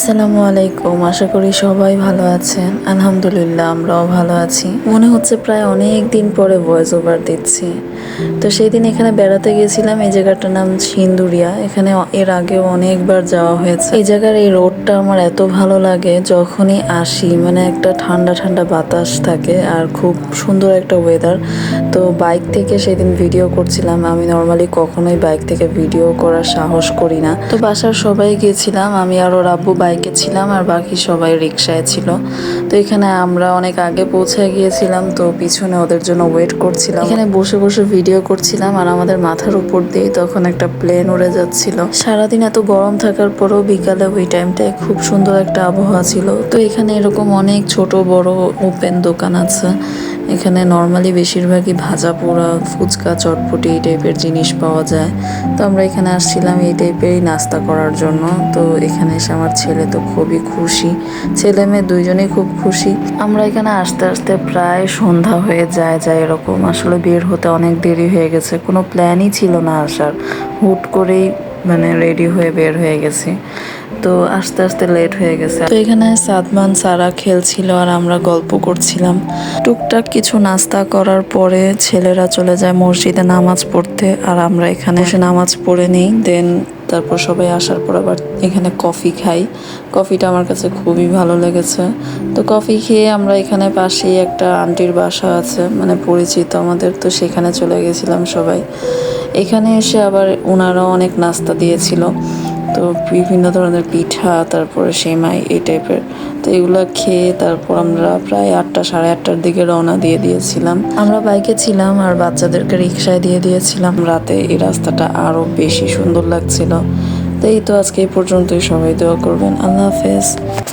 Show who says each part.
Speaker 1: আসসালামু আলাইকুম। আশা করি সবাই ভালো আছেন। আলহামদুলিল্লাহ আমরাও ভালো আছি। মনে হচ্ছে প্রায় অনেক দিন পরে ভয়েস ওভার দিচ্ছি। তো সেই দিন এখানে বেড়াতে গেছিলাম। এই জায়গাটার নাম সিন্দুরিয়া। এখানে এর আগেও অনেকবার যাওয়া হয়েছে। এই জায়গার এই রোডটা আমার এত ভালো লাগে, যখনই আসি মানে একটা ঠান্ডা ঠান্ডা বাতাস থাকে আর খুব সুন্দর একটা ওয়েদার। তো বাইক থেকে সেদিন ভিডিও করছিলাম। আমি নর্মালি কখনোই বাইক থেকে ভিডিও করার সাহস করি না। তো বাসার সবাই গিয়েছিলাম, আমি আর ওর আব্বু বাইকে ছিলাম আর বাকি সবাই রিক্সায় ছিল। তো এখানে আমরা অনেক আগে পৌঁছে গিয়েছিলাম, তো পিছনে ওদের জন্য ওয়েট করছিলাম। এখানে বসে বসে ভিডিও করছিলাম আর আমাদের মাথার উপর দিয়ে তখন একটা প্লেন উড়ে যাচ্ছিল। সারাদিন এত গরম থাকার পরেও বিকালে ওই টাইমটায় খুব সুন্দর একটা আবহাওয়া ছিল। তো এখানে এরকম অনেক ছোট বড় ওপেন দোকান আছে। এখানে নর্মালি বেশিরভাগই ভাজা পোড়া, ফুচকা, চটপটি এই টাইপের জিনিস পাওয়া যায়। তো আমরা এখানে আসছিলাম এই টাইপেরই নাস্তা করার জন্য। তো এখানে এসে আমার ছেলে তো খুবই খুশি, ছেলে মেয়ে দুইজনেই খুব খুশি। আমরা এখানে আসতে আসতে প্রায় সন্ধ্যা হয়ে যায় এরকম। আসলে বের হতে অনেক দেরি হয়ে গেছে, কোনো প্ল্যানই ছিল না আসার, হুট করেই মানে রেডি হয়ে বের হয়ে গেছি। তো আস্তে আস্তে লেট হয়ে গেছে। তো এখানে সাদমান সারা খেলছিল আর আমরা গল্প করছিলাম। টুকটাক কিছু নাস্তা করার পরে ছেলেরা চলে যায় মসজিদে নামাজ পড়তে আর আমরা এখানে বসে নামাজ পড়ে নিই। দেন তারপর সবাই আসার পর আবার এখানে কফি খাই। কফিটা আমার কাছে খুবই ভালো লেগেছে। তো কফি খেয়ে আমরা এখানে পাশেই একটা আন্টির বাসা আছে, মানে পরিচিত আমাদের, তো সেখানে চলে গেছিলাম সবাই। এখানে এসে আবার ওনারাও অনেক নাস্তা দিয়েছিল, তো বিভিন্ন ধরনের পিঠা, তারপরে সেমাই এই টাইপের। তো এগুলো খেয়ে তারপর আমরা প্রায় 8টা সাড়ে 8টার দিকে রওনা দিয়ে দিয়েছিলাম। আমরা বাইকে ছিলাম আর বাচ্চাদেরকে রিক্সায় দিয়ে দিয়েছিলাম। রাতে এই রাস্তাটা আরও বেশি সুন্দর লাগছিল। তো এই তো আজকে এই পর্যন্তই। সবাই দোয়া করবেন। আল্লাহ হাফেজ।